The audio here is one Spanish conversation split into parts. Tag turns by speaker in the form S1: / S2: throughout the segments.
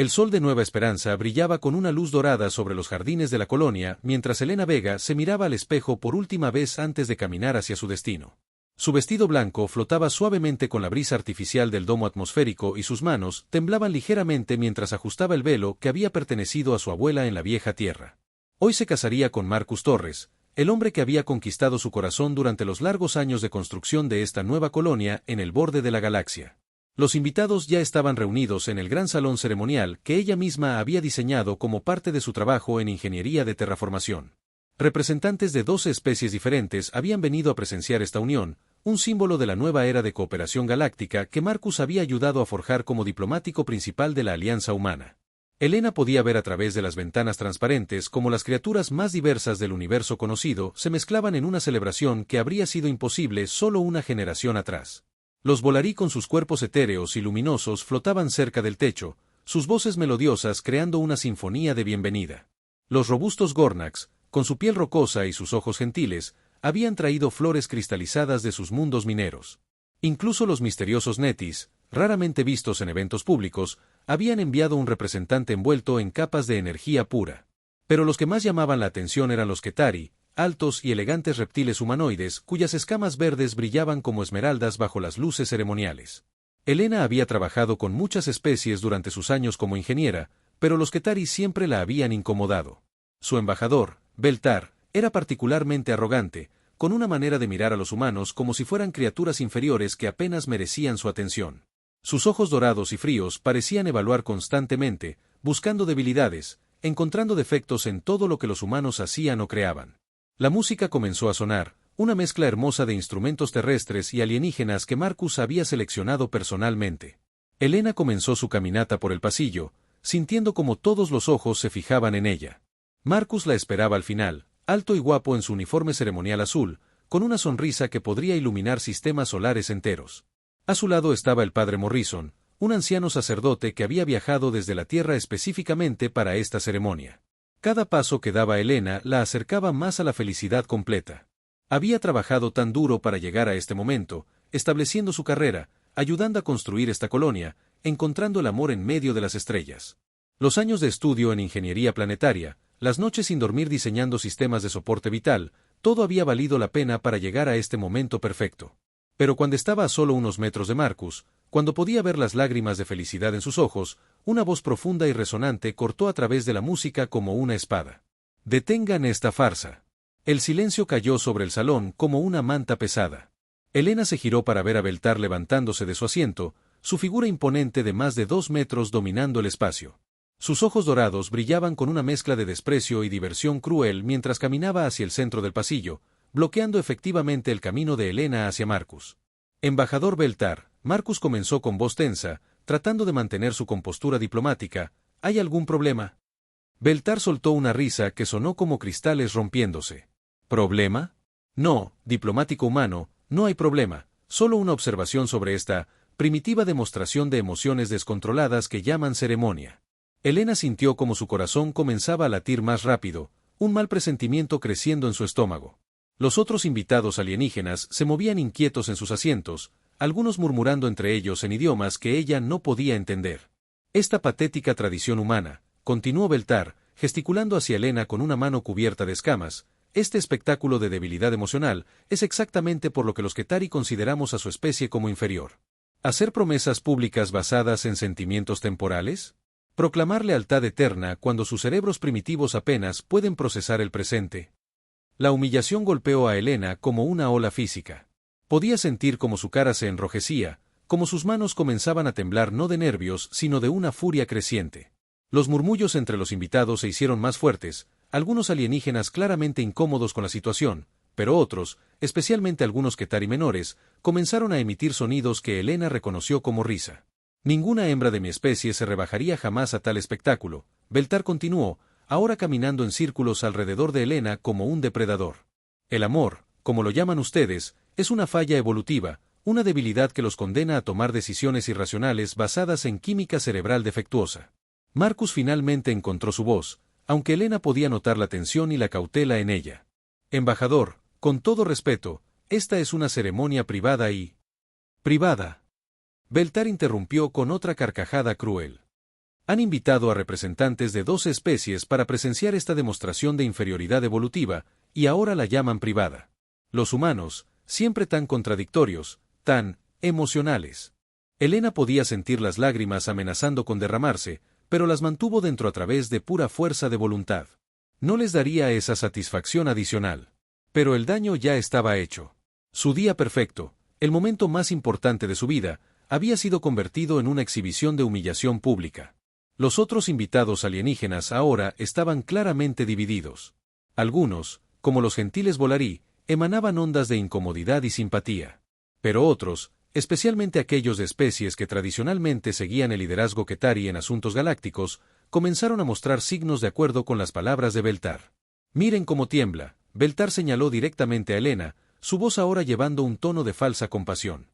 S1: El sol de Nueva Esperanza brillaba con una luz dorada sobre los jardines de la colonia, mientras Elena Vega se miraba al espejo por última vez antes de caminar hacia su destino. Su vestido blanco flotaba suavemente con la brisa artificial del domo atmosférico y sus manos temblaban ligeramente mientras ajustaba el velo que había pertenecido a su abuela en la vieja tierra. Hoy se casaría con Marcus Torres, el hombre que había conquistado su corazón durante los largos años de construcción de esta nueva colonia en el borde de la galaxia. Los invitados ya estaban reunidos en el gran salón ceremonial que ella misma había diseñado como parte de su trabajo en ingeniería de terraformación. Representantes de 12 especies diferentes habían venido a presenciar esta unión, un símbolo de la nueva era de cooperación galáctica que Marcus había ayudado a forjar como diplomático principal de la Alianza Humana. Elena podía ver a través de las ventanas transparentes cómo las criaturas más diversas del universo conocido se mezclaban en una celebración que habría sido imposible solo una generación atrás. Los Volarí con sus cuerpos etéreos y luminosos flotaban cerca del techo, sus voces melodiosas creando una sinfonía de bienvenida. Los robustos Gornax, con su piel rocosa y sus ojos gentiles, habían traído flores cristalizadas de sus mundos mineros. Incluso los misteriosos Netis, raramente vistos en eventos públicos, habían enviado un representante envuelto en capas de energía pura. Pero los que más llamaban la atención eran los Ketari, altos y elegantes reptiles humanoides cuyas escamas verdes brillaban como esmeraldas bajo las luces ceremoniales. Elena había trabajado con muchas especies durante sus años como ingeniera, pero los Ketari siempre la habían incomodado. Su embajador, Beltar, era particularmente arrogante, con una manera de mirar a los humanos como si fueran criaturas inferiores que apenas merecían su atención. Sus ojos dorados y fríos parecían evaluar constantemente, buscando debilidades, encontrando defectos en todo lo que los humanos hacían o creaban. La música comenzó a sonar, una mezcla hermosa de instrumentos terrestres y alienígenas que Marcus había seleccionado personalmente. Elena comenzó su caminata por el pasillo, sintiendo como todos los ojos se fijaban en ella. Marcus la esperaba al final, alto y guapo en su uniforme ceremonial azul, con una sonrisa que podría iluminar sistemas solares enteros. A su lado estaba el padre Morrison, un anciano sacerdote que había viajado desde la Tierra específicamente para esta ceremonia. Cada paso que daba Elena la acercaba más a la felicidad completa. Había trabajado tan duro para llegar a este momento, estableciendo su carrera, ayudando a construir esta colonia, encontrando el amor en medio de las estrellas. Los años de estudio en ingeniería planetaria, las noches sin dormir diseñando sistemas de soporte vital, todo había valido la pena para llegar a este momento perfecto. Pero cuando estaba a solo unos metros de Marcus, cuando podía ver las lágrimas de felicidad en sus ojos, una voz profunda y resonante cortó a través de la música como una espada. «Detengan esta farsa». El silencio cayó sobre el salón como una manta pesada. Elena se giró para ver a Beltar levantándose de su asiento, su figura imponente de más de 2 metros dominando el espacio. Sus ojos dorados brillaban con una mezcla de desprecio y diversión cruel mientras caminaba hacia el centro del pasillo, bloqueando efectivamente el camino de Elena hacia Marcus. «Embajador Beltar», Marcus comenzó con voz tensa, tratando de mantener su compostura diplomática. «¿Hay algún problema?» Beltar soltó una risa que sonó como cristales rompiéndose. «¿Problema? No, diplomático humano, no hay problema, solo una observación sobre esta primitiva demostración de emociones descontroladas que llaman ceremonia». Elena sintió como su corazón comenzaba a latir más rápido, un mal presentimiento creciendo en su estómago. Los otros invitados alienígenas se movían inquietos en sus asientos, algunos murmurando entre ellos en idiomas que ella no podía entender. «Esta patética tradición humana», continuó Beltar, gesticulando hacia Elena con una mano cubierta de escamas, «este espectáculo de debilidad emocional es exactamente por lo que los Ketari consideramos a su especie como inferior. ¿Hacer promesas públicas basadas en sentimientos temporales? ¿Proclamar lealtad eterna cuando sus cerebros primitivos apenas pueden procesar el presente?» La humillación golpeó a Elena como una ola física. Podía sentir cómo su cara se enrojecía, cómo sus manos comenzaban a temblar no de nervios sino de una furia creciente. Los murmullos entre los invitados se hicieron más fuertes, algunos alienígenas claramente incómodos con la situación, pero otros, especialmente algunos Ketari menores, comenzaron a emitir sonidos que Elena reconoció como risa. «Ninguna hembra de mi especie se rebajaría jamás a tal espectáculo», Beltar continuó, ahora caminando en círculos alrededor de Elena como un depredador. «El amor, como lo llaman ustedes, es una falla evolutiva, una debilidad que los condena a tomar decisiones irracionales basadas en química cerebral defectuosa». Marcus finalmente encontró su voz, aunque Elena podía notar la tensión y la cautela en ella. «Embajador, con todo respeto, esta es una ceremonia privada y...» «¿Privada?». Beltar interrumpió con otra carcajada cruel. Han invitado a representantes de 12 especies para presenciar esta demostración de inferioridad evolutiva, y ahora la llaman privada. Los humanos, siempre tan contradictorios, tan emocionales. Elena podía sentir las lágrimas amenazando con derramarse, pero las mantuvo dentro a través de pura fuerza de voluntad. No les daría esa satisfacción adicional. Pero el daño ya estaba hecho. Su día perfecto, el momento más importante de su vida, había sido convertido en una exhibición de humillación pública. Los otros invitados alienígenas ahora estaban claramente divididos. Algunos, como los gentiles Volarí, emanaban ondas de incomodidad y simpatía. Pero otros, especialmente aquellos de especies que tradicionalmente seguían el liderazgo Ketari en asuntos galácticos, comenzaron a mostrar signos de acuerdo con las palabras de Beltar. «Miren cómo tiembla», Beltar señaló directamente a Elena, su voz ahora llevando un tono de falsa compasión.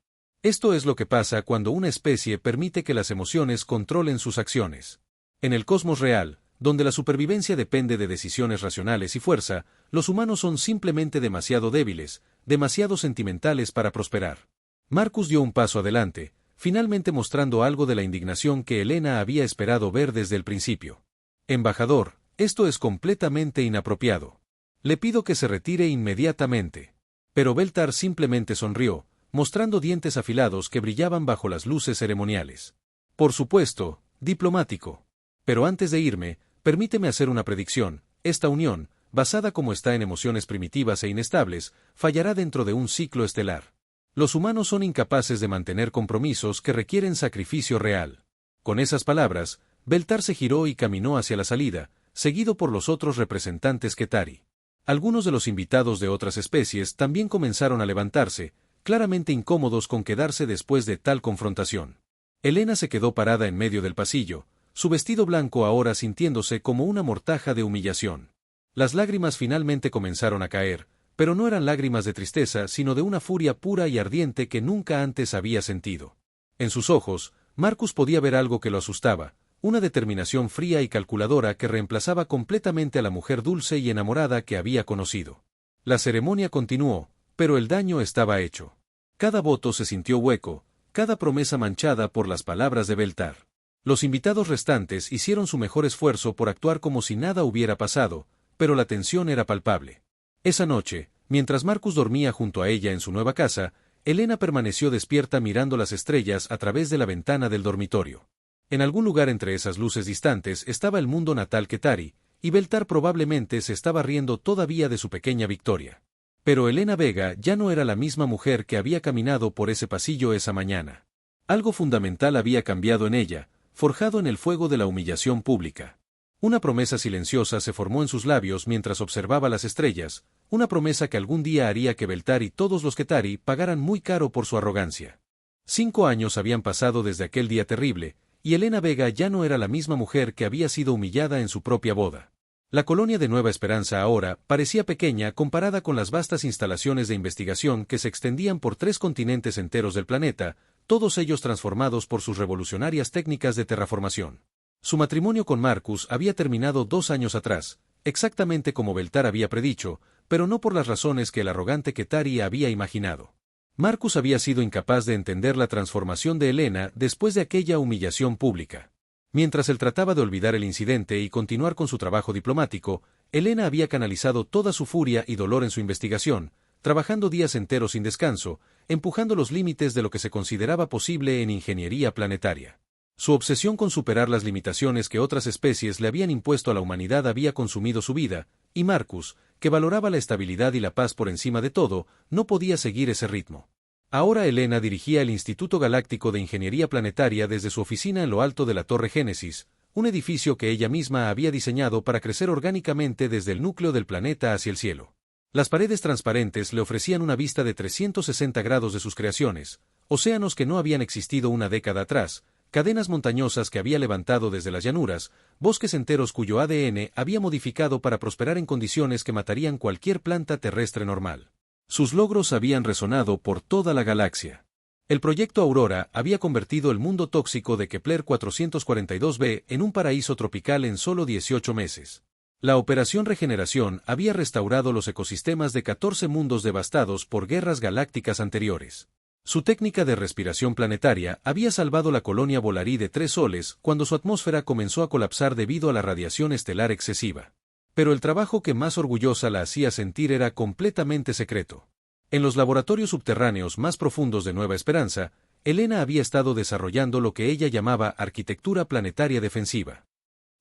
S1: Esto es lo que pasa cuando una especie permite que las emociones controlen sus acciones. En el cosmos real, donde la supervivencia depende de decisiones racionales y fuerza, los humanos son simplemente demasiado débiles, demasiado sentimentales para prosperar. Marcus dio un paso adelante, finalmente mostrando algo de la indignación que Elena había esperado ver desde el principio. «Embajador, esto es completamente inapropiado. Le pido que se retire inmediatamente». Pero Beltar simplemente sonrió, mostrando dientes afilados que brillaban bajo las luces ceremoniales. «Por supuesto, diplomático. Pero antes de irme, permíteme hacer una predicción. Esta unión, basada como está en emociones primitivas e inestables, fallará dentro de un ciclo estelar. Los humanos son incapaces de mantener compromisos que requieren sacrificio real». Con esas palabras, Beltar se giró y caminó hacia la salida, seguido por los otros representantes Ketari. Algunos de los invitados de otras especies también comenzaron a levantarse, claramente incómodos con quedarse después de tal confrontación. Elena se quedó parada en medio del pasillo, su vestido blanco ahora sintiéndose como una mortaja de humillación. Las lágrimas finalmente comenzaron a caer, pero no eran lágrimas de tristeza sino de una furia pura y ardiente que nunca antes había sentido. En sus ojos, Marcus podía ver algo que lo asustaba, una determinación fría y calculadora que reemplazaba completamente a la mujer dulce y enamorada que había conocido. La ceremonia continuó, pero el daño estaba hecho. Cada voto se sintió hueco, cada promesa manchada por las palabras de Beltar. Los invitados restantes hicieron su mejor esfuerzo por actuar como si nada hubiera pasado, pero la tensión era palpable. Esa noche, mientras Marcus dormía junto a ella en su nueva casa, Elena permaneció despierta mirando las estrellas a través de la ventana del dormitorio. En algún lugar entre esas luces distantes estaba el mundo natal Ketari, y Beltar probablemente se estaba riendo todavía de su pequeña victoria. Pero Elena Vega ya no era la misma mujer que había caminado por ese pasillo esa mañana. Algo fundamental había cambiado en ella, forjado en el fuego de la humillación pública. Una promesa silenciosa se formó en sus labios mientras observaba las estrellas, una promesa que algún día haría que Beltar y todos los Ketari pagaran muy caro por su arrogancia. 5 años habían pasado desde aquel día terrible, y Elena Vega ya no era la misma mujer que había sido humillada en su propia boda. La colonia de Nueva Esperanza ahora parecía pequeña comparada con las vastas instalaciones de investigación que se extendían por 3 continentes enteros del planeta, todos ellos transformados por sus revolucionarias técnicas de terraformación. Su matrimonio con Marcus había terminado 2 años atrás, exactamente como Beltar había predicho, pero no por las razones que el arrogante Ketari había imaginado. Marcus había sido incapaz de entender la transformación de Elena después de aquella humillación pública. Mientras él trataba de olvidar el incidente y continuar con su trabajo diplomático, Elena había canalizado toda su furia y dolor en su investigación, trabajando días enteros sin descanso, empujando los límites de lo que se consideraba posible en ingeniería planetaria. Su obsesión con superar las limitaciones que otras especies le habían impuesto a la humanidad había consumido su vida, y Marcus, que valoraba la estabilidad y la paz por encima de todo, no podía seguir ese ritmo. Ahora Elena dirigía el Instituto Galáctico de Ingeniería Planetaria desde su oficina en lo alto de la Torre Génesis, un edificio que ella misma había diseñado para crecer orgánicamente desde el núcleo del planeta hacia el cielo. Las paredes transparentes le ofrecían una vista de 360 grados de sus creaciones, océanos que no habían existido una década atrás, cadenas montañosas que había levantado desde las llanuras, bosques enteros cuyo ADN había modificado para prosperar en condiciones que matarían cualquier planta terrestre normal. Sus logros habían resonado por toda la galaxia. El proyecto Aurora había convertido el mundo tóxico de Kepler 442b en un paraíso tropical en solo 18 meses. La Operación Regeneración había restaurado los ecosistemas de 14 mundos devastados por guerras galácticas anteriores. Su técnica de respiración planetaria había salvado la colonia Volarí de 3 soles cuando su atmósfera comenzó a colapsar debido a la radiación estelar excesiva. Pero el trabajo que más orgullosa la hacía sentir era completamente secreto. En los laboratorios subterráneos más profundos de Nueva Esperanza, Elena había estado desarrollando lo que ella llamaba arquitectura planetaria defensiva.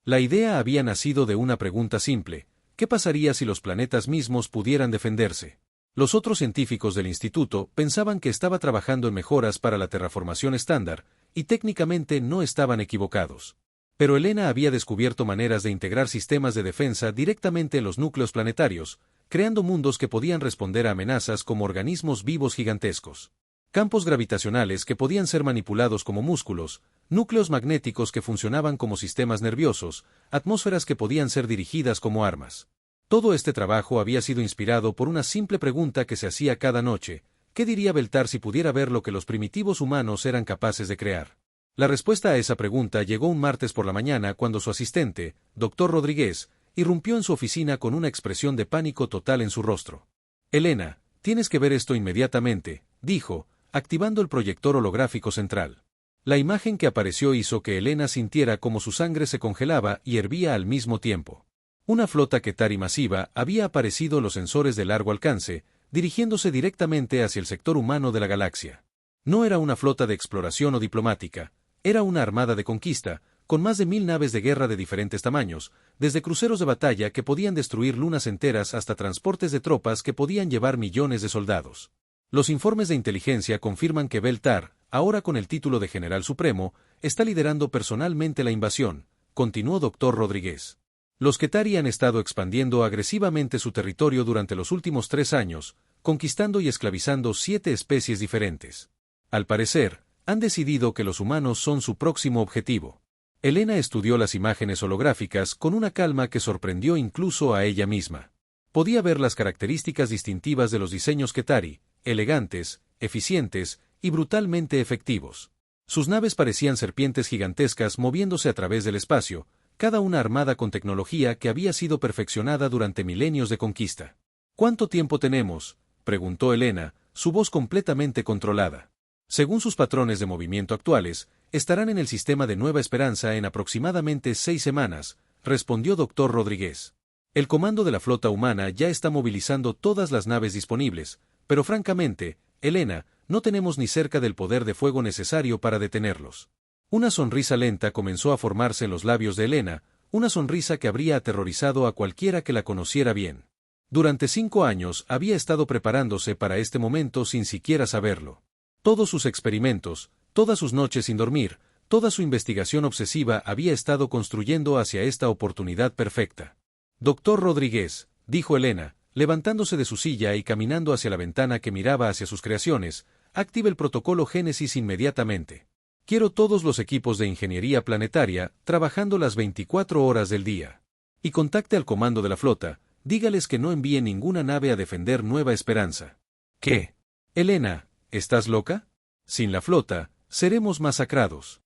S1: La idea había nacido de una pregunta simple: ¿qué pasaría si los planetas mismos pudieran defenderse? Los otros científicos del instituto pensaban que estaba trabajando en mejoras para la terraformación estándar, y técnicamente no estaban equivocados. Pero Elena había descubierto maneras de integrar sistemas de defensa directamente en los núcleos planetarios, creando mundos que podían responder a amenazas como organismos vivos gigantescos. Campos gravitacionales que podían ser manipulados como músculos, núcleos magnéticos que funcionaban como sistemas nerviosos, atmósferas que podían ser dirigidas como armas. Todo este trabajo había sido inspirado por una simple pregunta que se hacía cada noche: ¿qué diría Beltar si pudiera ver lo que los primitivos humanos eran capaces de crear? La respuesta a esa pregunta llegó un martes por la mañana cuando su asistente, Dr. Rodríguez, irrumpió en su oficina con una expresión de pánico total en su rostro. «Elena, tienes que ver esto inmediatamente», dijo, activando el proyector holográfico central. La imagen que apareció hizo que Elena sintiera como su sangre se congelaba y hervía al mismo tiempo. Una flota Qetari masiva había aparecido en los sensores de largo alcance, dirigiéndose directamente hacia el sector humano de la galaxia. No era una flota de exploración o diplomática, era una armada de conquista, con más de 1000 naves de guerra de diferentes tamaños, desde cruceros de batalla que podían destruir lunas enteras hasta transportes de tropas que podían llevar millones de soldados. Los informes de inteligencia confirman que Beltar, ahora con el título de General Supremo, está liderando personalmente la invasión, continuó Dr. Rodríguez. Los Qetari han estado expandiendo agresivamente su territorio durante los últimos 3 años, conquistando y esclavizando 7 especies diferentes. Al parecer, han decidido que los humanos son su próximo objetivo. Elena estudió las imágenes holográficas con una calma que sorprendió incluso a ella misma. Podía ver las características distintivas de los diseños Qetari, elegantes, eficientes y brutalmente efectivos. Sus naves parecían serpientes gigantescas moviéndose a través del espacio, cada una armada con tecnología que había sido perfeccionada durante milenios de conquista. «¿Cuánto tiempo tenemos?», preguntó Elena, su voz completamente controlada. «Según sus patrones de movimiento actuales, estarán en el sistema de Nueva Esperanza en aproximadamente 6 semanas», respondió Dr. Rodríguez. «El comando de la flota humana ya está movilizando todas las naves disponibles, pero francamente, Elena, no tenemos ni cerca del poder de fuego necesario para detenerlos». Una sonrisa lenta comenzó a formarse en los labios de Elena, una sonrisa que habría aterrorizado a cualquiera que la conociera bien. Durante 5 años había estado preparándose para este momento sin siquiera saberlo. Todos sus experimentos, todas sus noches sin dormir, toda su investigación obsesiva había estado construyendo hacia esta oportunidad perfecta. «Dr. Rodríguez», dijo Elena, levantándose de su silla y caminando hacia la ventana que miraba hacia sus creaciones, «active el protocolo Génesis inmediatamente. Quiero todos los equipos de ingeniería planetaria trabajando las 24 horas del día. Y contacte al comando de la flota, dígales que no envíe ninguna nave a defender Nueva Esperanza». «¿Qué? Elena, ¿estás loca? Sin la flota, seremos masacrados».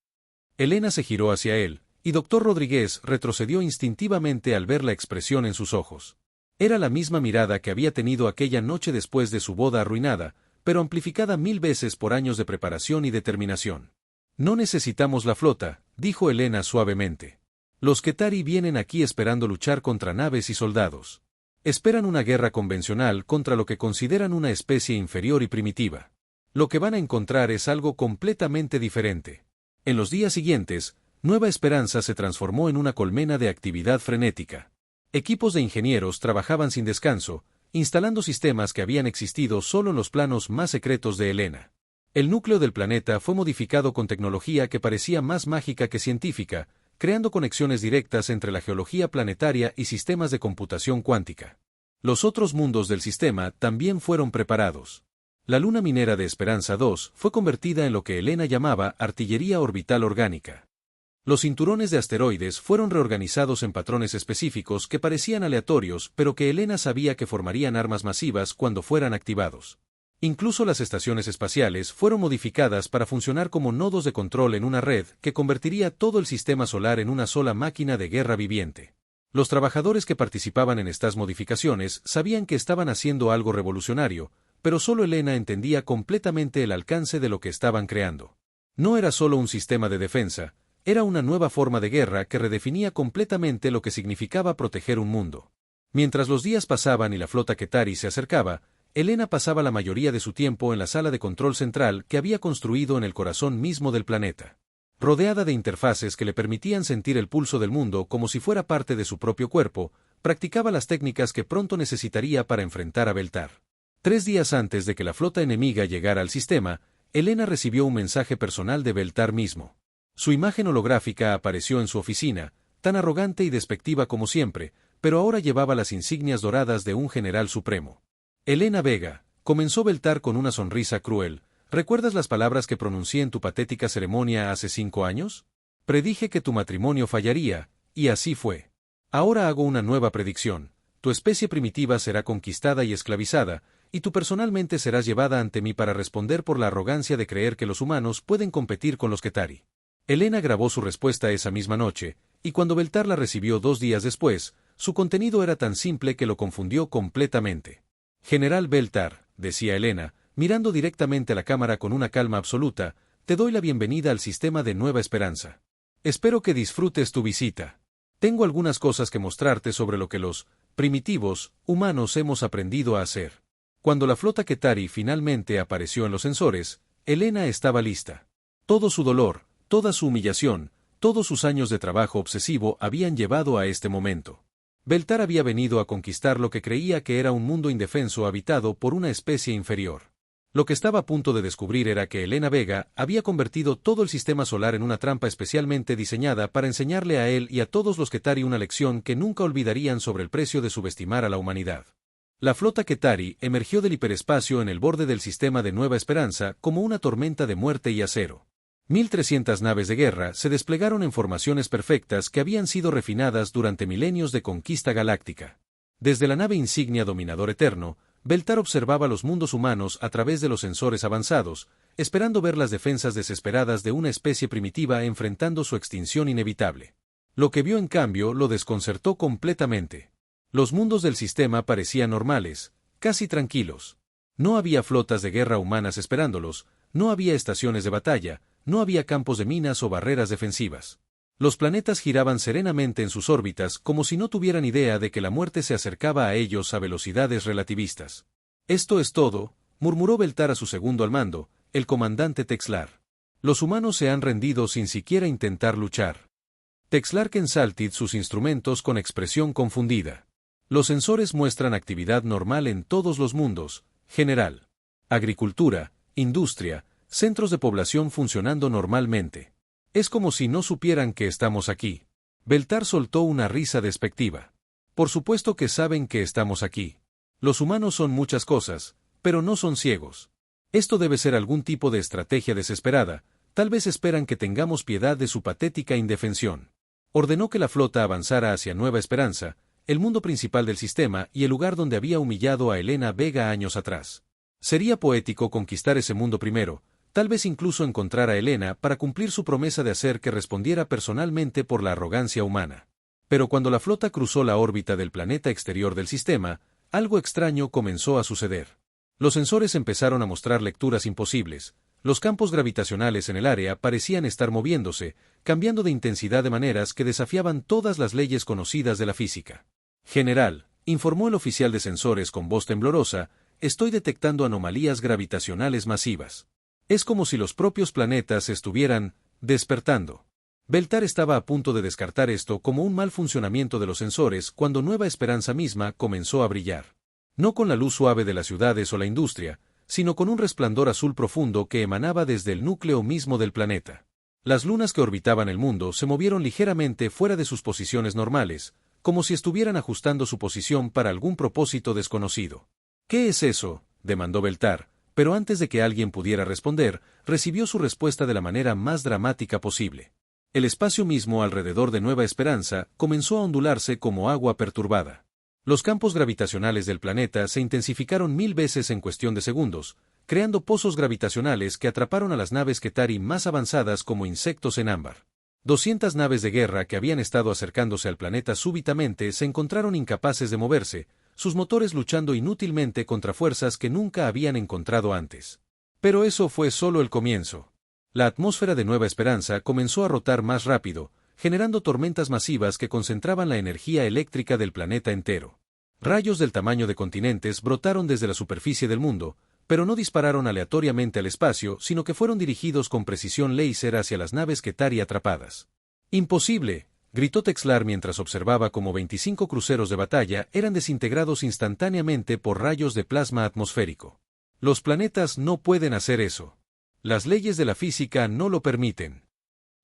S1: Elena se giró hacia él, y Dr. Rodríguez retrocedió instintivamente al ver la expresión en sus ojos. Era la misma mirada que había tenido aquella noche después de su boda arruinada, pero amplificada 1000 veces por años de preparación y determinación. «No necesitamos la flota», dijo Elena suavemente. «Los Qetari vienen aquí esperando luchar contra naves y soldados. Esperan una guerra convencional contra lo que consideran una especie inferior y primitiva. Lo que van a encontrar es algo completamente diferente». En los días siguientes, Nueva Esperanza se transformó en una colmena de actividad frenética. Equipos de ingenieros trabajaban sin descanso, instalando sistemas que habían existido solo en los planos más secretos de Elena. El núcleo del planeta fue modificado con tecnología que parecía más mágica que científica, creando conexiones directas entre la geología planetaria y sistemas de computación cuántica. Los otros mundos del sistema también fueron preparados. La luna minera de Esperanza 2 fue convertida en lo que Elena llamaba artillería orbital orgánica. Los cinturones de asteroides fueron reorganizados en patrones específicos que parecían aleatorios, pero que Elena sabía que formarían armas masivas cuando fueran activados. Incluso las estaciones espaciales fueron modificadas para funcionar como nodos de control en una red que convertiría todo el sistema solar en una sola máquina de guerra viviente. Los trabajadores que participaban en estas modificaciones sabían que estaban haciendo algo revolucionario, pero solo Elena entendía completamente el alcance de lo que estaban creando. No era solo un sistema de defensa, era una nueva forma de guerra que redefinía completamente lo que significaba proteger un mundo. Mientras los días pasaban y la flota Qetari se acercaba, Elena pasaba la mayoría de su tiempo en la sala de control central que había construido en el corazón mismo del planeta. Rodeada de interfaces que le permitían sentir el pulso del mundo como si fuera parte de su propio cuerpo, practicaba las técnicas que pronto necesitaría para enfrentar a Beltar. 3 días antes de que la flota enemiga llegara al sistema, Elena recibió un mensaje personal de Beltar mismo. Su imagen holográfica apareció en su oficina, tan arrogante y despectiva como siempre, pero ahora llevaba las insignias doradas de un general supremo. Elena Vega, comenzó Beltar con una sonrisa cruel. ¿Recuerdas las palabras que pronuncié en tu patética ceremonia hace 5 años? Predije que tu matrimonio fallaría, y así fue. Ahora hago una nueva predicción. Tu especie primitiva será conquistada y esclavizada, y tú personalmente serás llevada ante mí para responder por la arrogancia de creer que los humanos pueden competir con los Qetari. Elena grabó su respuesta esa misma noche, y cuando Beltar la recibió 2 días después, su contenido era tan simple que lo confundió completamente. General Beltar, decía Elena, mirando directamente a la cámara con una calma absoluta, te doy la bienvenida al sistema de Nueva Esperanza. Espero que disfrutes tu visita. Tengo algunas cosas que mostrarte sobre lo que los primitivos humanos hemos aprendido a hacer. Cuando la flota Qetari finalmente apareció en los sensores, Elena estaba lista. Todo su dolor, toda su humillación, todos sus años de trabajo obsesivo habían llevado a este momento. Beltar había venido a conquistar lo que creía que era un mundo indefenso habitado por una especie inferior. Lo que estaba a punto de descubrir era que Elena Vega había convertido todo el sistema solar en una trampa especialmente diseñada para enseñarle a él y a todos los Qetari una lección que nunca olvidarían sobre el precio de subestimar a la humanidad. La flota Qetari emergió del hiperespacio en el borde del sistema de Nueva Esperanza como una tormenta de muerte y acero. 1.300 naves de guerra se desplegaron en formaciones perfectas que habían sido refinadas durante milenios de conquista galáctica. Desde la nave insignia Dominador Eterno, Beltar observaba los mundos humanos a través de los sensores avanzados, esperando ver las defensas desesperadas de una especie primitiva enfrentando su extinción inevitable. Lo que vio en cambio lo desconcertó completamente. Los mundos del sistema parecían normales, casi tranquilos. No había flotas de guerra humanas esperándolos, no había estaciones de batalla, no había campos de minas o barreras defensivas. Los planetas giraban serenamente en sus órbitas como si no tuvieran idea de que la muerte se acercaba a ellos a velocidades relativistas. Esto es todo, murmuró Beltar a su segundo al mando, el comandante Texlar. Los humanos se han rendido sin siquiera intentar luchar. Texlar ensaltid sus instrumentos con expresión confundida. Los sensores muestran actividad normal en todos los mundos, general. Agricultura, industria, centros de población funcionando normalmente. Es como si no supieran que estamos aquí. Beltar soltó una risa despectiva. Por supuesto que saben que estamos aquí. Los humanos son muchas cosas, pero no son ciegos. Esto debe ser algún tipo de estrategia desesperada, tal vez esperan que tengamos piedad de su patética indefensión. Ordenó que la flota avanzara hacia Nueva Esperanza, el mundo principal del sistema y el lugar donde había humillado a Elena Vega años atrás. Sería poético conquistar ese mundo primero, tal vez incluso encontrar a Elena para cumplir su promesa de hacer que respondiera personalmente por la arrogancia humana. Pero cuando la flota cruzó la órbita del planeta exterior del sistema, algo extraño comenzó a suceder. Los sensores empezaron a mostrar lecturas imposibles, los campos gravitacionales en el área parecían estar moviéndose, cambiando de intensidad de maneras que desafiaban todas las leyes conocidas de la física. General, informó el oficial de sensores con voz temblorosa, estoy detectando anomalías gravitacionales masivas. Es como si los propios planetas estuvieran despertando. Beltar estaba a punto de descartar esto como un mal funcionamiento de los sensores cuando Nueva Esperanza misma comenzó a brillar. No con la luz suave de las ciudades o la industria, sino con un resplandor azul profundo que emanaba desde el núcleo mismo del planeta. Las lunas que orbitaban el mundo se movieron ligeramente fuera de sus posiciones normales, como si estuvieran ajustando su posición para algún propósito desconocido. ¿Qué es eso?, demandó Beltar. Pero antes de que alguien pudiera responder, recibió su respuesta de la manera más dramática posible. El espacio mismo alrededor de Nueva Esperanza comenzó a ondularse como agua perturbada. Los campos gravitacionales del planeta se intensificaron 1000 veces en cuestión de segundos, creando pozos gravitacionales que atraparon a las naves Qetari más avanzadas como insectos en ámbar. 200 naves de guerra que habían estado acercándose al planeta súbitamente se encontraron incapaces de moverse, sus motores luchando inútilmente contra fuerzas que nunca habían encontrado antes. Pero eso fue solo el comienzo. La atmósfera de Nueva Esperanza comenzó a rotar más rápido, generando tormentas masivas que concentraban la energía eléctrica del planeta entero. Rayos del tamaño de continentes brotaron desde la superficie del mundo, pero no dispararon aleatoriamente al espacio, sino que fueron dirigidos con precisión láser hacia las naves Ketari atrapadas. ¡Imposible!, gritó Texlar mientras observaba cómo 25 cruceros de batalla eran desintegrados instantáneamente por rayos de plasma atmosférico. Los planetas no pueden hacer eso. Las leyes de la física no lo permiten.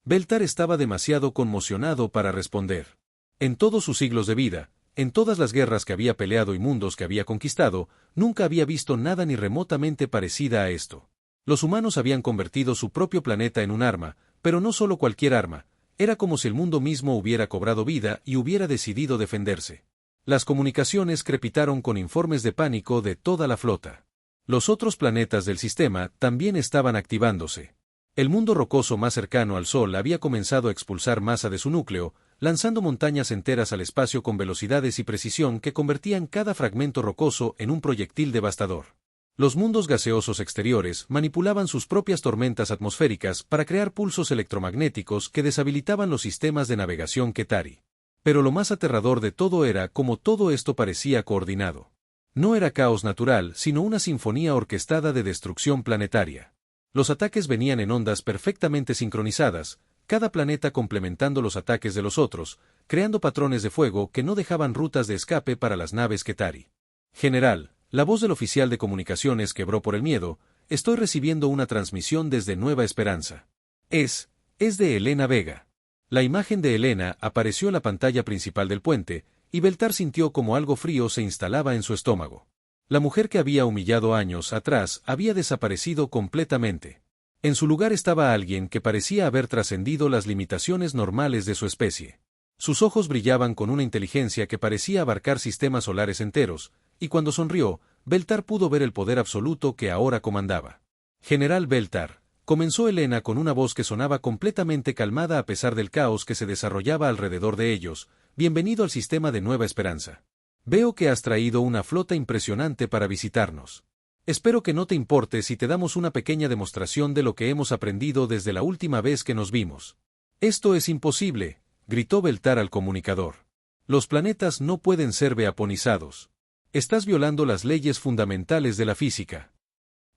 S1: Beltar estaba demasiado conmocionado para responder. En todos sus siglos de vida, en todas las guerras que había peleado y mundos que había conquistado, nunca había visto nada ni remotamente parecida a esto. Los humanos habían convertido su propio planeta en un arma, pero no solo cualquier arma. Era como si el mundo mismo hubiera cobrado vida y hubiera decidido defenderse. Las comunicaciones crepitaron con informes de pánico de toda la flota. Los otros planetas del sistema también estaban activándose. El mundo rocoso más cercano al Sol había comenzado a expulsar masa de su núcleo, lanzando montañas enteras al espacio con velocidades y precisión que convertían cada fragmento rocoso en un proyectil devastador. Los mundos gaseosos exteriores manipulaban sus propias tormentas atmosféricas para crear pulsos electromagnéticos que deshabilitaban los sistemas de navegación Ketari. Pero lo más aterrador de todo era cómo todo esto parecía coordinado. No era caos natural, sino una sinfonía orquestada de destrucción planetaria. Los ataques venían en ondas perfectamente sincronizadas, cada planeta complementando los ataques de los otros, creando patrones de fuego que no dejaban rutas de escape para las naves Ketari. General, la voz del oficial de comunicaciones quebró por el miedo. Estoy recibiendo una transmisión desde Nueva Esperanza. Es de Elena Vega. La imagen de Elena apareció en la pantalla principal del puente, y Beltar sintió como algo frío se instalaba en su estómago. La mujer que había humillado años atrás había desaparecido completamente. En su lugar estaba alguien que parecía haber trascendido las limitaciones normales de su especie. Sus ojos brillaban con una inteligencia que parecía abarcar sistemas solares enteros, y cuando sonrió, Beltar pudo ver el poder absoluto que ahora comandaba. General Beltar, comenzó Elena con una voz que sonaba completamente calmada a pesar del caos que se desarrollaba alrededor de ellos. Bienvenido al sistema de Nueva Esperanza. Veo que has traído una flota impresionante para visitarnos. Espero que no te importe si te damos una pequeña demostración de lo que hemos aprendido desde la última vez que nos vimos. Esto es imposible, gritó Beltar al comunicador. Los planetas no pueden ser vaporizados. Estás violando las leyes fundamentales de la física.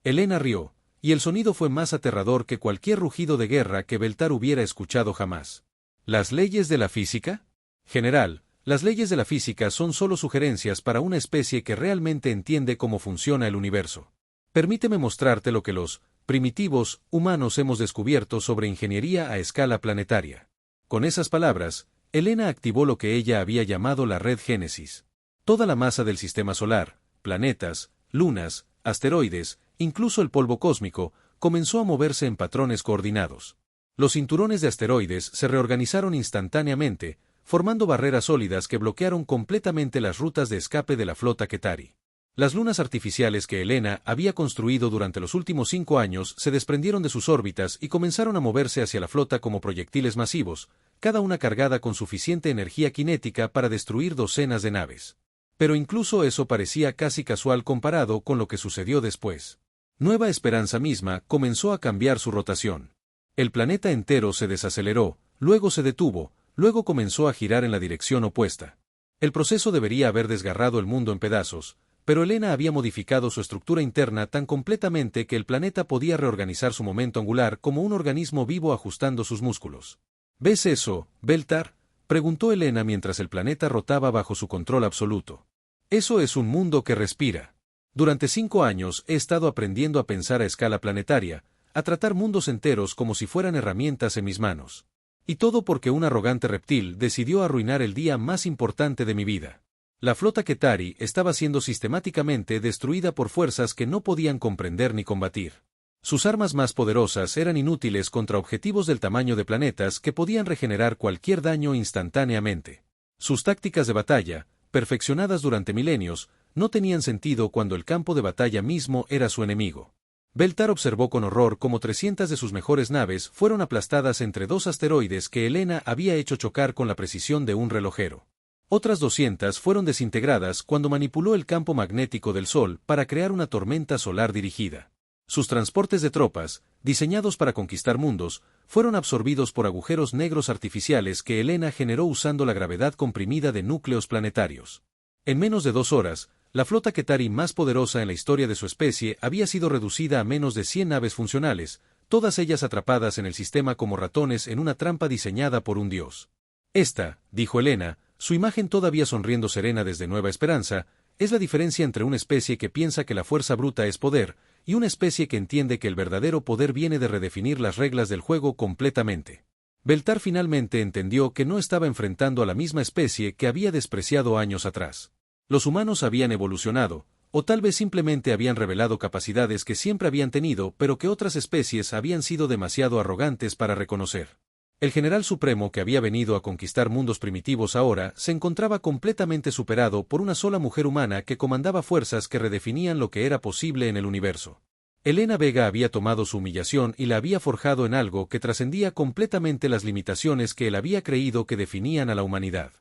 S1: Elena rió, y el sonido fue más aterrador que cualquier rugido de guerra que Beltar hubiera escuchado jamás. ¿Las leyes de la física? General, las leyes de la física son solo sugerencias para una especie que realmente entiende cómo funciona el universo. Permíteme mostrarte lo que los primitivos humanos hemos descubierto sobre ingeniería a escala planetaria. Con esas palabras, Elena activó lo que ella había llamado la red Génesis. Toda la masa del sistema solar, planetas, lunas, asteroides, incluso el polvo cósmico, comenzó a moverse en patrones coordinados. Los cinturones de asteroides se reorganizaron instantáneamente, formando barreras sólidas que bloquearon completamente las rutas de escape de la flota Ketari. Las lunas artificiales que Elena había construido durante los últimos 5 años se desprendieron de sus órbitas y comenzaron a moverse hacia la flota como proyectiles masivos, cada una cargada con suficiente energía cinética para destruir docenas de naves. Pero incluso eso parecía casi casual comparado con lo que sucedió después. Nueva Esperanza misma comenzó a cambiar su rotación. El planeta entero se desaceleró, luego se detuvo, luego comenzó a girar en la dirección opuesta. El proceso debería haber desgarrado el mundo en pedazos, pero Elena había modificado su estructura interna tan completamente que el planeta podía reorganizar su momento angular como un organismo vivo ajustando sus músculos. ¿Ves eso, Beltar?, preguntó Elena mientras el planeta rotaba bajo su control absoluto. Eso es un mundo que respira. Durante 5 años he estado aprendiendo a pensar a escala planetaria, a tratar mundos enteros como si fueran herramientas en mis manos. Y todo porque un arrogante reptil decidió arruinar el día más importante de mi vida. La flota Ketari estaba siendo sistemáticamente destruida por fuerzas que no podían comprender ni combatir. Sus armas más poderosas eran inútiles contra objetivos del tamaño de planetas que podían regenerar cualquier daño instantáneamente. Sus tácticas de batalla, perfeccionadas durante milenios, no tenían sentido cuando el campo de batalla mismo era su enemigo. Beltar observó con horror cómo 300 de sus mejores naves fueron aplastadas entre 2 asteroides que Elena había hecho chocar con la precisión de un relojero. Otras 200 fueron desintegradas cuando manipuló el campo magnético del Sol para crear una tormenta solar dirigida. Sus transportes de tropas, diseñados para conquistar mundos, fueron absorbidos por agujeros negros artificiales que Helena generó usando la gravedad comprimida de núcleos planetarios. En menos de 2 horas, la flota Ketari más poderosa en la historia de su especie había sido reducida a menos de 100 naves funcionales, todas ellas atrapadas en el sistema como ratones en una trampa diseñada por un dios. Esta, dijo Helena, su imagen todavía sonriendo serena desde Nueva Esperanza, es la diferencia entre una especie que piensa que la fuerza bruta es poder, y una especie que entiende que el verdadero poder viene de redefinir las reglas del juego completamente. Beltar finalmente entendió que no estaba enfrentando a la misma especie que había despreciado años atrás. Los humanos habían evolucionado, o tal vez simplemente habían revelado capacidades que siempre habían tenido pero que otras especies habían sido demasiado arrogantes para reconocer. El general supremo que había venido a conquistar mundos primitivos ahora se encontraba completamente superado por una sola mujer humana que comandaba fuerzas que redefinían lo que era posible en el universo. Helena Vega había tomado su humillación y la había forjado en algo que trascendía completamente las limitaciones que él había creído que definían a la humanidad.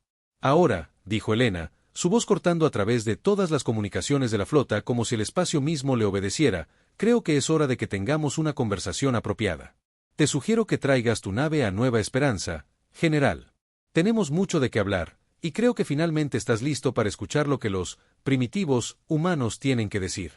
S1: Ahora, dijo Helena, su voz cortando a través de todas las comunicaciones de la flota como si el espacio mismo le obedeciera, creo que es hora de que tengamos una conversación apropiada. Te sugiero que traigas tu nave a Nueva Esperanza, general. Tenemos mucho de qué hablar, y creo que finalmente estás listo para escuchar lo que los primitivos humanos tienen que decir.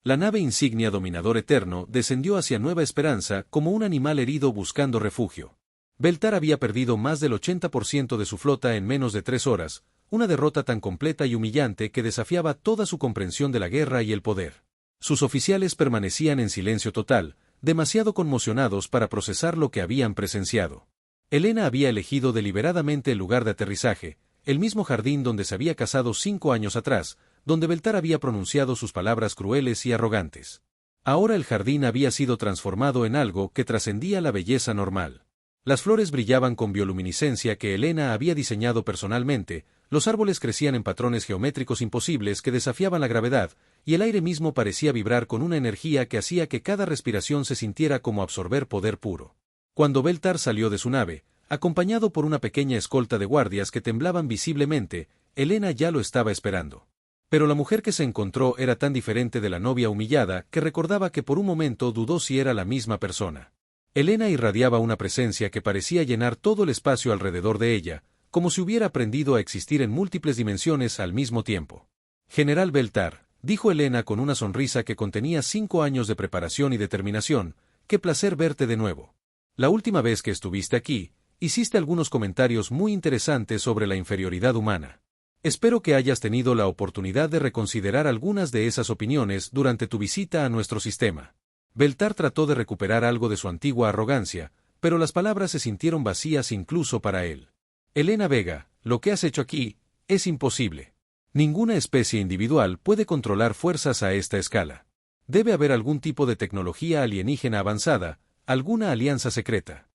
S1: La nave insignia Dominador Eterno descendió hacia Nueva Esperanza como un animal herido buscando refugio. Beltar había perdido más del 80% de su flota en menos de 3 horas, una derrota tan completa y humillante que desafiaba toda su comprensión de la guerra y el poder. Sus oficiales permanecían en silencio total, demasiado conmocionados para procesar lo que habían presenciado. Helena había elegido deliberadamente el lugar de aterrizaje, el mismo jardín donde se había casado 5 años atrás, donde Beltar había pronunciado sus palabras crueles y arrogantes. Ahora el jardín había sido transformado en algo que trascendía la belleza normal. Las flores brillaban con bioluminiscencia que Helena había diseñado personalmente, los árboles crecían en patrones geométricos imposibles que desafiaban la gravedad, y el aire mismo parecía vibrar con una energía que hacía que cada respiración se sintiera como absorber poder puro. Cuando Beltar salió de su nave, acompañado por una pequeña escolta de guardias que temblaban visiblemente, Helena ya lo estaba esperando. Pero la mujer que se encontró era tan diferente de la novia humillada que recordaba que por un momento dudó si era la misma persona. Helena irradiaba una presencia que parecía llenar todo el espacio alrededor de ella, como si hubiera aprendido a existir en múltiples dimensiones al mismo tiempo. General Beltar, dijo Helena con una sonrisa que contenía 5 años de preparación y determinación, qué placer verte de nuevo. La última vez que estuviste aquí, hiciste algunos comentarios muy interesantes sobre la inferioridad humana. Espero que hayas tenido la oportunidad de reconsiderar algunas de esas opiniones durante tu visita a nuestro sistema. Beltar trató de recuperar algo de su antigua arrogancia, pero las palabras se sintieron vacías incluso para él. Helena Vega, lo que has hecho aquí, es imposible. Ninguna especie individual puede controlar fuerzas a esta escala. Debe haber algún tipo de tecnología alienígena avanzada, alguna alianza secreta.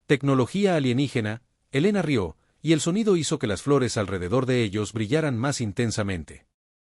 S1: Tecnología alienígena, Helena rió, y el sonido hizo que las flores alrededor de ellos brillaran más intensamente.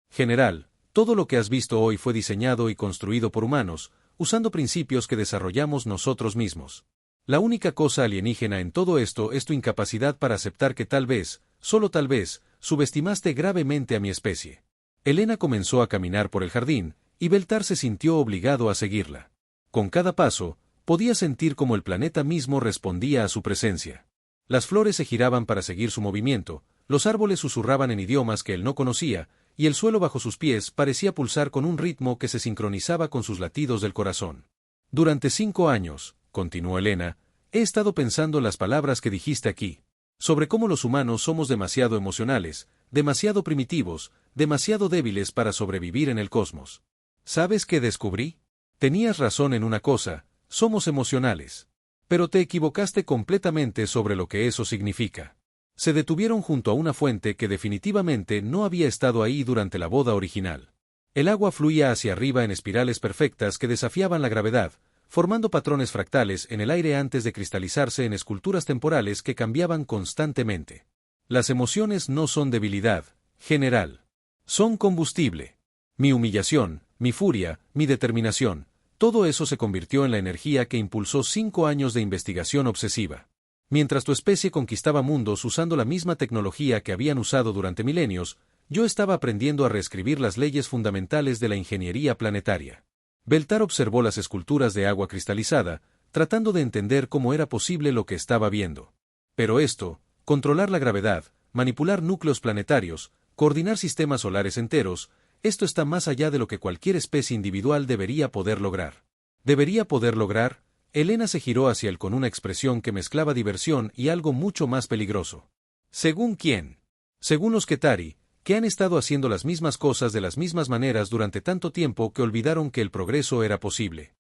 S1: General, todo lo que has visto hoy fue diseñado y construido por humanos, usando principios que desarrollamos nosotros mismos. La única cosa alienígena en todo esto es tu incapacidad para aceptar que tal vez, solo tal vez, subestimaste gravemente a mi especie. Helena comenzó a caminar por el jardín, y Beltar se sintió obligado a seguirla. Con cada paso, podía sentir cómo el planeta mismo respondía a su presencia. Las flores se giraban para seguir su movimiento, los árboles susurraban en idiomas que él no conocía, y el suelo bajo sus pies parecía pulsar con un ritmo que se sincronizaba con sus latidos del corazón. Durante 5 años, continuó Helena, he estado pensando las palabras que dijiste aquí, sobre cómo los humanos somos demasiado emocionales, demasiado primitivos, demasiado débiles para sobrevivir en el cosmos. ¿Sabes qué descubrí? Tenías razón en una cosa, somos emocionales. Pero te equivocaste completamente sobre lo que eso significa. Se detuvieron junto a una fuente que definitivamente no había estado ahí durante la boda original. El agua fluía hacia arriba en espirales perfectas que desafiaban la gravedad, formando patrones fractales en el aire antes de cristalizarse en esculturas temporales que cambiaban constantemente. Las emociones no son debilidad, general. Son combustible. Mi humillación, mi furia, mi determinación, todo eso se convirtió en la energía que impulsó 5 años de investigación obsesiva. Mientras tu especie conquistaba mundos usando la misma tecnología que habían usado durante milenios, yo estaba aprendiendo a reescribir las leyes fundamentales de la ingeniería planetaria. Beltar observó las esculturas de agua cristalizada, tratando de entender cómo era posible lo que estaba viendo. Pero esto, controlar la gravedad, manipular núcleos planetarios, coordinar sistemas solares enteros, esto está más allá de lo que cualquier especie individual debería poder lograr. ¿Debería poder lograr? Elena se giró hacia él con una expresión que mezclaba diversión y algo mucho más peligroso. ¿Según quién? Según los Ketari, que han estado haciendo las mismas cosas de las mismas maneras durante tanto tiempo que olvidaron que el progreso era posible.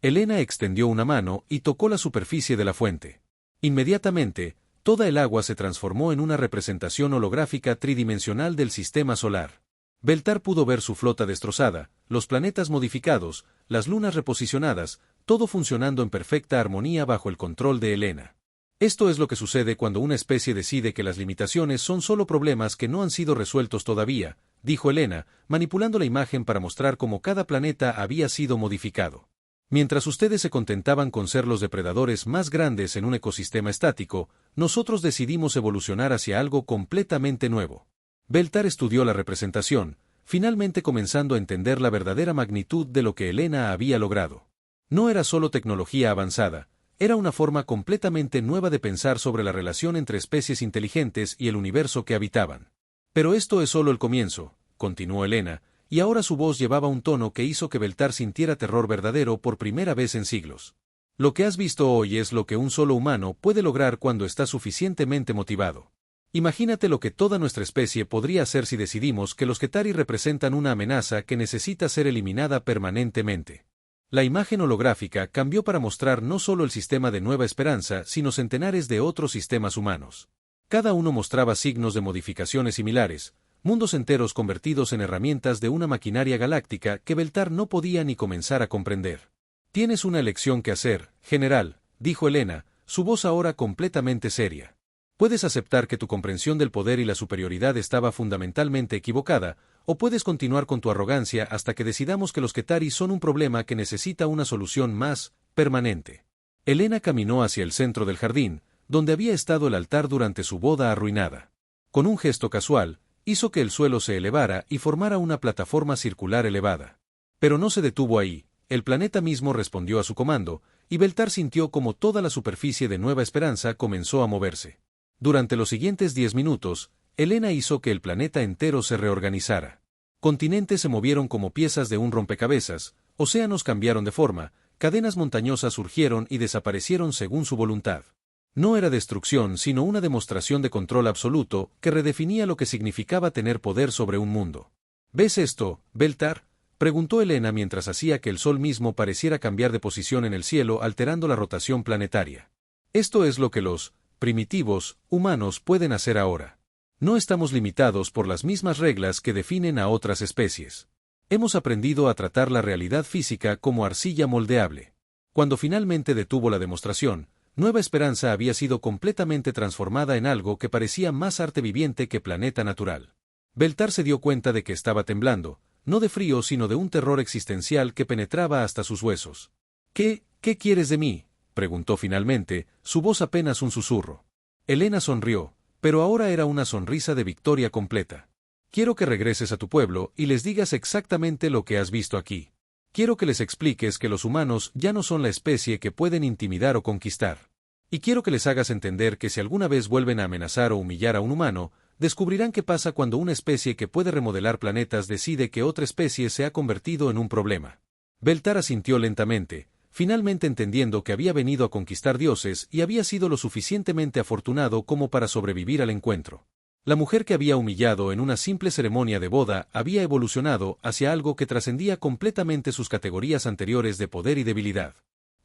S1: Elena extendió una mano y tocó la superficie de la fuente. Inmediatamente, toda el agua se transformó en una representación holográfica tridimensional del sistema solar. Beltar pudo ver su flota destrozada, los planetas modificados, las lunas reposicionadas, todo funcionando en perfecta armonía bajo el control de Elena. Esto es lo que sucede cuando una especie decide que las limitaciones son solo problemas que no han sido resueltos todavía, dijo Elena, manipulando la imagen para mostrar cómo cada planeta había sido modificado. Mientras ustedes se contentaban con ser los depredadores más grandes en un ecosistema estático, nosotros decidimos evolucionar hacia algo completamente nuevo. Beltar estudió la representación, finalmente comenzando a entender la verdadera magnitud de lo que Elena había logrado. No era solo tecnología avanzada, era una forma completamente nueva de pensar sobre la relación entre especies inteligentes y el universo que habitaban. Pero esto es solo el comienzo, continuó Elena, y ahora su voz llevaba un tono que hizo que Beltar sintiera terror verdadero por primera vez en siglos. Lo que has visto hoy es lo que un solo humano puede lograr cuando está suficientemente motivado. Imagínate lo que toda nuestra especie podría hacer si decidimos que los Ketari representan una amenaza que necesita ser eliminada permanentemente. La imagen holográfica cambió para mostrar no solo el sistema de Nueva Esperanza, sino centenares de otros sistemas humanos. Cada uno mostraba signos de modificaciones similares, mundos enteros convertidos en herramientas de una maquinaria galáctica que Beltar no podía ni comenzar a comprender. Tienes una elección que hacer, general, dijo Elena, su voz ahora completamente seria. Puedes aceptar que tu comprensión del poder y la superioridad estaba fundamentalmente equivocada, o puedes continuar con tu arrogancia hasta que decidamos que los Ketari son un problema que necesita una solución más permanente. Elena caminó hacia el centro del jardín, donde había estado el altar durante su boda arruinada. Con un gesto casual, hizo que el suelo se elevara y formara una plataforma circular elevada. Pero no se detuvo ahí, el planeta mismo respondió a su comando, y Beltar sintió como toda la superficie de Nueva Esperanza comenzó a moverse. Durante los siguientes 10 minutos, Elena hizo que el planeta entero se reorganizara. Continentes se movieron como piezas de un rompecabezas, océanos cambiaron de forma, cadenas montañosas surgieron y desaparecieron según su voluntad. No era destrucción sino una demostración de control absoluto que redefinía lo que significaba tener poder sobre un mundo. ¿Ves esto, Beltar?, preguntó Elena mientras hacía que el sol mismo pareciera cambiar de posición en el cielo alterando la rotación planetaria. Esto es lo que los primitivos, humanos pueden hacer ahora. No estamos limitados por las mismas reglas que definen a otras especies. Hemos aprendido a tratar la realidad física como arcilla moldeable. Cuando finalmente detuvo la demostración, Nueva Esperanza había sido completamente transformada en algo que parecía más arte viviente que planeta natural. Beltar se dio cuenta de que estaba temblando, no de frío sino de un terror existencial que penetraba hasta sus huesos. ¿Qué quieres de mí?, preguntó finalmente, su voz apenas un susurro. Elena sonrió, pero ahora era una sonrisa de victoria completa. Quiero que regreses a tu pueblo y les digas exactamente lo que has visto aquí. Quiero que les expliques que los humanos ya no son la especie que pueden intimidar o conquistar. Y quiero que les hagas entender que si alguna vez vuelven a amenazar o humillar a un humano, descubrirán qué pasa cuando una especie que puede remodelar planetas decide que otra especie se ha convertido en un problema. Beltar asintió lentamente, finalmente entendiendo que había venido a conquistar dioses y había sido lo suficientemente afortunado como para sobrevivir al encuentro. La mujer que había humillado en una simple ceremonia de boda había evolucionado hacia algo que trascendía completamente sus categorías anteriores de poder y debilidad.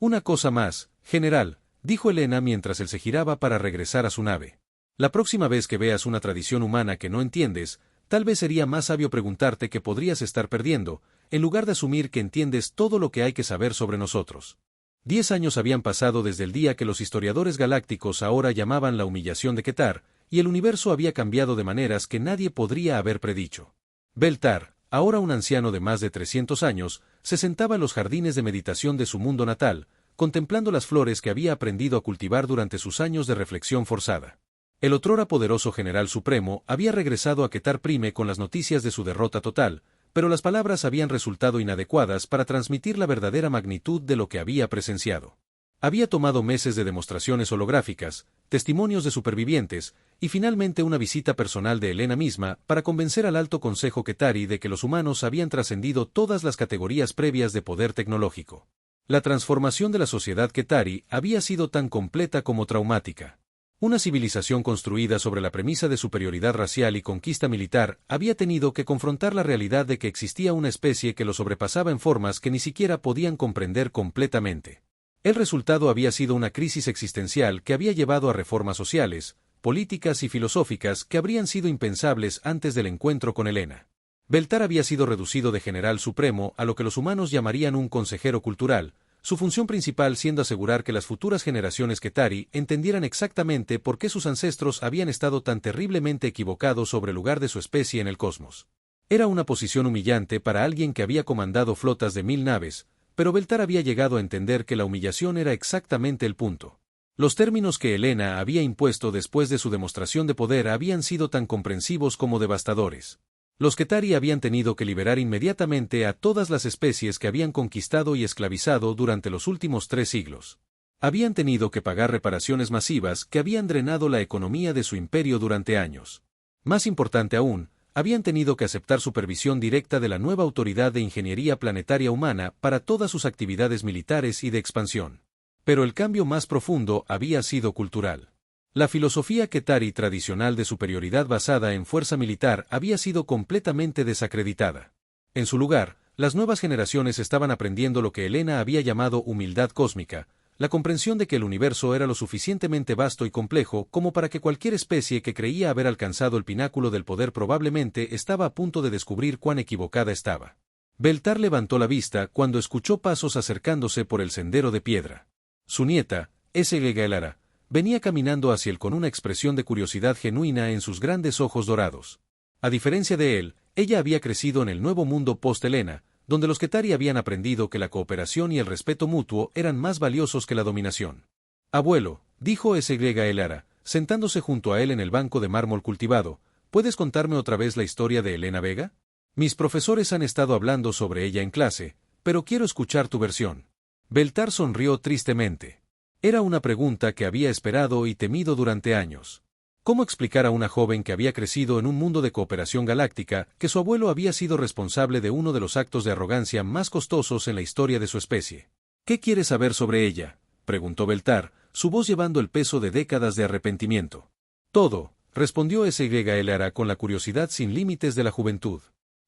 S1: Una cosa más, general, dijo Elena mientras él se giraba para regresar a su nave. La próxima vez que veas una tradición humana que no entiendes, tal vez sería más sabio preguntarte qué podrías estar perdiendo, en lugar de asumir que entiendes todo lo que hay que saber sobre nosotros. 10 años habían pasado desde el día que los historiadores galácticos ahora llamaban la humillación de Ketar, y el universo había cambiado de maneras que nadie podría haber predicho. Beltar, ahora un anciano de más de 300 años, se sentaba en los jardines de meditación de su mundo natal, contemplando las flores que había aprendido a cultivar durante sus años de reflexión forzada. El otrora poderoso general supremo había regresado a Ketar Prime con las noticias de su derrota total, pero las palabras habían resultado inadecuadas para transmitir la verdadera magnitud de lo que había presenciado. Había tomado meses de demostraciones holográficas, testimonios de supervivientes, y finalmente una visita personal de Helena misma para convencer al Alto Consejo Ketari de que los humanos habían trascendido todas las categorías previas de poder tecnológico. La transformación de la sociedad Ketari había sido tan completa como traumática. Una civilización construida sobre la premisa de superioridad racial y conquista militar había tenido que confrontar la realidad de que existía una especie que lo sobrepasaba en formas que ni siquiera podían comprender completamente. El resultado había sido una crisis existencial que había llevado a reformas sociales, políticas y filosóficas que habrían sido impensables antes del encuentro con Helena. Beltar había sido reducido de general supremo a lo que los humanos llamarían un consejero cultural, su función principal siendo asegurar que las futuras generaciones Ketari entendieran exactamente por qué sus ancestros habían estado tan terriblemente equivocados sobre el lugar de su especie en el cosmos. Era una posición humillante para alguien que había comandado flotas de 1000 naves, pero Beltar había llegado a entender que la humillación era exactamente el punto. Los términos que Helena había impuesto después de su demostración de poder habían sido tan comprensivos como devastadores. Los Ketari habían tenido que liberar inmediatamente a todas las especies que habían conquistado y esclavizado durante los últimos 3 siglos. Habían tenido que pagar reparaciones masivas que habían drenado la economía de su imperio durante años. Más importante aún, habían tenido que aceptar supervisión directa de la nueva autoridad de ingeniería planetaria humana para todas sus actividades militares y de expansión. Pero el cambio más profundo había sido cultural. La filosofía Ketari tradicional de superioridad basada en fuerza militar había sido completamente desacreditada. En su lugar, las nuevas generaciones estaban aprendiendo lo que Helena había llamado humildad cósmica, la comprensión de que el universo era lo suficientemente vasto y complejo como para que cualquier especie que creía haber alcanzado el pináculo del poder probablemente estaba a punto de descubrir cuán equivocada estaba. Beltar levantó la vista cuando escuchó pasos acercándose por el sendero de piedra. Su nieta, Gaelara, venía caminando hacia él con una expresión de curiosidad genuina en sus grandes ojos dorados. A diferencia de él, ella había crecido en el nuevo mundo post-Helena, donde los Ketari habían aprendido que la cooperación y el respeto mutuo eran más valiosos que la dominación. «Abuelo», dijo Gaelara, sentándose junto a él en el banco de mármol cultivado, «¿puedes contarme otra vez la historia de Helena Vega? Mis profesores han estado hablando sobre ella en clase, pero quiero escuchar tu versión». Beltar sonrió tristemente. Era una pregunta que había esperado y temido durante años. ¿Cómo explicar a una joven que había crecido en un mundo de cooperación galáctica que su abuelo había sido responsable de uno de los actos de arrogancia más costosos en la historia de su especie? «¿Qué quieres saber sobre ella?», preguntó Beltar, su voz llevando el peso de décadas de arrepentimiento. «Todo», respondió Gaelara con la curiosidad sin límites de la juventud.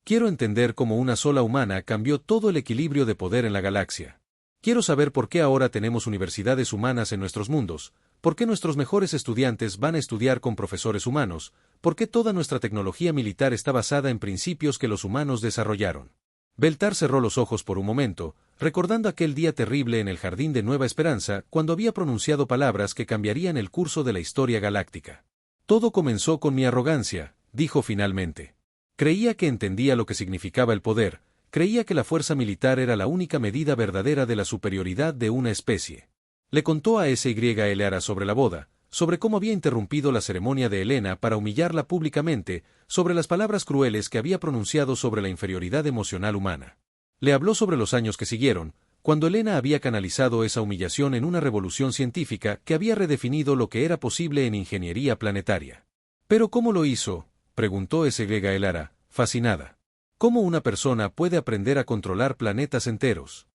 S1: «Quiero entender cómo una sola humana cambió todo el equilibrio de poder en la galaxia. Quiero saber por qué ahora tenemos universidades humanas en nuestros mundos, por qué nuestros mejores estudiantes van a estudiar con profesores humanos, por qué toda nuestra tecnología militar está basada en principios que los humanos desarrollaron». Beltar cerró los ojos por un momento, recordando aquel día terrible en el Jardín de Nueva Esperanza cuando había pronunciado palabras que cambiarían el curso de la historia galáctica. «Todo comenzó con mi arrogancia», dijo finalmente. «Creía que entendía lo que significaba el poder. Creía que la fuerza militar era la única medida verdadera de la superioridad de una especie». Le contó a Gaelara sobre la boda, sobre cómo había interrumpido la ceremonia de Helena para humillarla públicamente, sobre las palabras crueles que había pronunciado sobre la inferioridad emocional humana. Le habló sobre los años que siguieron, cuando Helena había canalizado esa humillación en una revolución científica que había redefinido lo que era posible en ingeniería planetaria. «¿Pero cómo lo hizo?», preguntó Gaelara, fascinada. «¿Cómo una persona puede aprender a controlar planetas enteros?».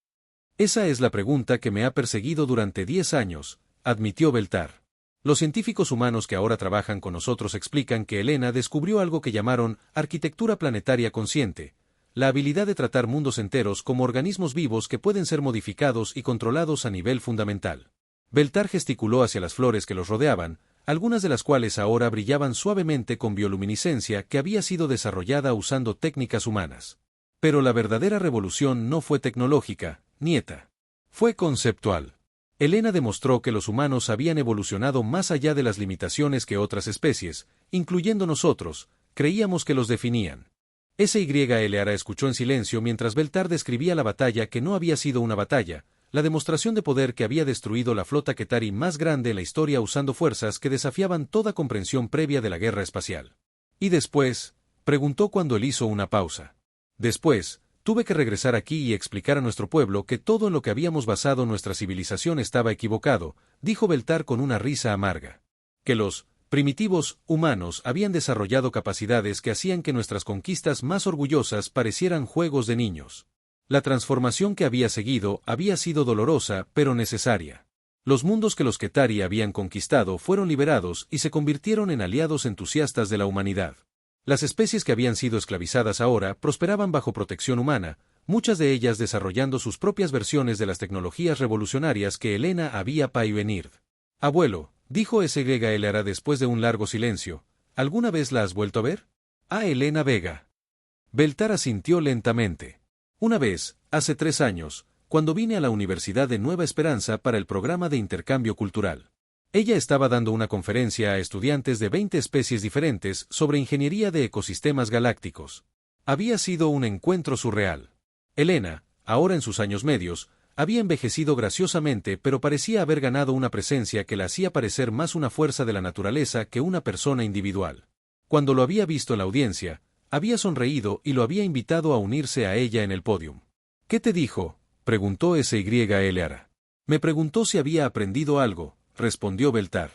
S1: «Esa es la pregunta que me ha perseguido durante 10 años», admitió Beltar. «Los científicos humanos que ahora trabajan con nosotros explican que Helena descubrió algo que llamaron arquitectura planetaria consciente, la habilidad de tratar mundos enteros como organismos vivos que pueden ser modificados y controlados a nivel fundamental». Beltar gesticuló hacia las flores que los rodeaban, algunas de las cuales ahora brillaban suavemente con bioluminiscencia que había sido desarrollada usando técnicas humanas. «Pero la verdadera revolución no fue tecnológica, nieta. Fue conceptual. Helena demostró que los humanos habían evolucionado más allá de las limitaciones que otras especies, incluyendo nosotros, creíamos que los definían». Gaelara escuchó en silencio mientras Beltar describía la batalla que no había sido una batalla, la demostración de poder que había destruido la flota Ketari más grande en la historia usando fuerzas que desafiaban toda comprensión previa de la guerra espacial. ¿Y después? Preguntó cuando él hizo una pausa. Después, tuve que regresar aquí y explicar a nuestro pueblo que todo en lo que habíamos basado nuestra civilización estaba equivocado, dijo Beltar con una risa amarga. Que los primitivos humanos habían desarrollado capacidades que hacían que nuestras conquistas más orgullosas parecieran juegos de niños. La transformación que había seguido había sido dolorosa, pero necesaria. Los mundos que los Ketari habían conquistado fueron liberados y se convirtieron en aliados entusiastas de la humanidad. Las especies que habían sido esclavizadas ahora prosperaban bajo protección humana, muchas de ellas desarrollando sus propias versiones de las tecnologías revolucionarias que Helena había pioneered. Abuelo, dijo SYLR después de un largo silencio, ¿alguna vez la has vuelto a ver? A Helena Vega. Beltar asintió lentamente. Una vez, hace 3 años, cuando vine a la Universidad de Nueva Esperanza para el programa de intercambio cultural. Ella estaba dando una conferencia a estudiantes de 20 especies diferentes sobre ingeniería de ecosistemas galácticos. Había sido un encuentro surreal. Helena, ahora en sus años medios, había envejecido graciosamente pero parecía haber ganado una presencia que la hacía parecer más una fuerza de la naturaleza que una persona individual. Cuando lo había visto en la audiencia, había sonreído y lo había invitado a unirse a ella en el podium. ¿Qué te dijo?, preguntó SYLR. Me preguntó si había aprendido algo, respondió Beltar.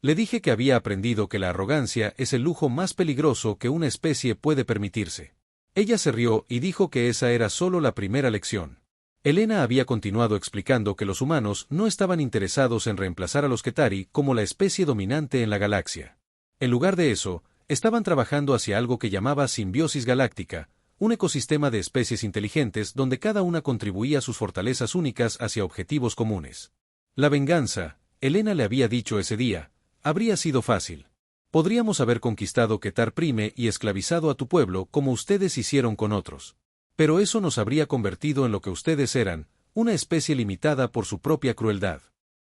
S1: Le dije que había aprendido que la arrogancia es el lujo más peligroso que una especie puede permitirse. Ella se rió y dijo que esa era solo la primera lección. Helena había continuado explicando que los humanos no estaban interesados en reemplazar a los Ketari como la especie dominante en la galaxia. En lugar de eso, estaban trabajando hacia algo que llamaba simbiosis galáctica, un ecosistema de especies inteligentes donde cada una contribuía sus fortalezas únicas hacia objetivos comunes. La venganza, Helena le había dicho ese día, habría sido fácil. Podríamos haber conquistado Ketar Prime y esclavizado a tu pueblo como ustedes hicieron con otros. Pero eso nos habría convertido en lo que ustedes eran, una especie limitada por su propia crueldad.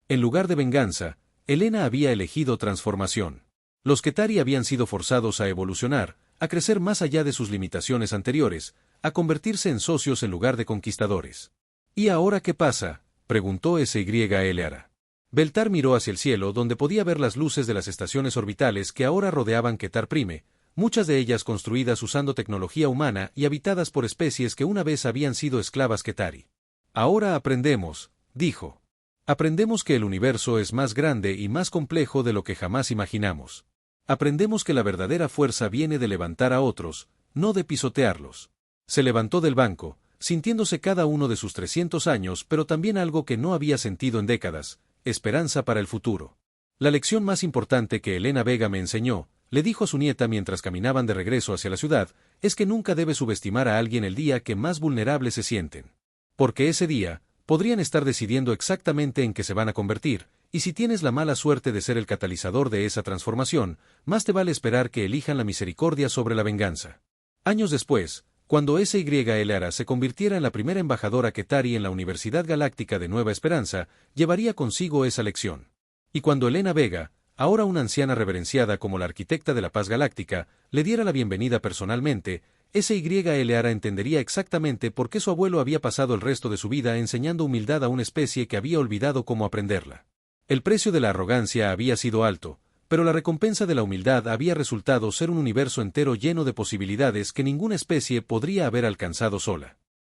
S1: En lugar de venganza, Helena había elegido transformación. Los Ketari habían sido forzados a evolucionar, a crecer más allá de sus limitaciones anteriores, a convertirse en socios en lugar de conquistadores. ¿Y ahora qué pasa?, preguntó SYLR. Beltar miró hacia el cielo donde podía ver las luces de las estaciones orbitales que ahora rodeaban Ketar Prime, muchas de ellas construidas usando tecnología humana y habitadas por especies que una vez habían sido esclavas Ketari. Ahora aprendemos, dijo. Aprendemos que el universo es más grande y más complejo de lo que jamás imaginamos. Aprendemos que la verdadera fuerza viene de levantar a otros, no de pisotearlos. Se levantó del banco, sintiéndose cada uno de sus 300 años, pero también algo que no había sentido en décadas, esperanza para el futuro. La lección más importante que Helena Vega me enseñó, le dijo a su nieta mientras caminaban de regreso hacia la ciudad, es que nunca debe subestimar a alguien el día que más vulnerables se sienten. Porque ese día, podrían estar decidiendo exactamente en qué se van a convertir, y si tienes la mala suerte de ser el catalizador de esa transformación, más te vale esperar que elijan la misericordia sobre la venganza. Años después, cuando SYLR se convirtiera en la primera embajadora Ketari en la Universidad Galáctica de Nueva Esperanza, llevaría consigo esa lección. Y cuando Helena Vega, ahora una anciana reverenciada como la arquitecta de la paz galáctica, le diera la bienvenida personalmente, SYLR entendería exactamente por qué su abuelo había pasado el resto de su vida enseñando humildad a una especie que había olvidado cómo aprenderla. El precio de la arrogancia había sido alto, pero la recompensa de la humildad había resultado ser un universo entero lleno de posibilidades que ninguna especie podría haber alcanzado sola.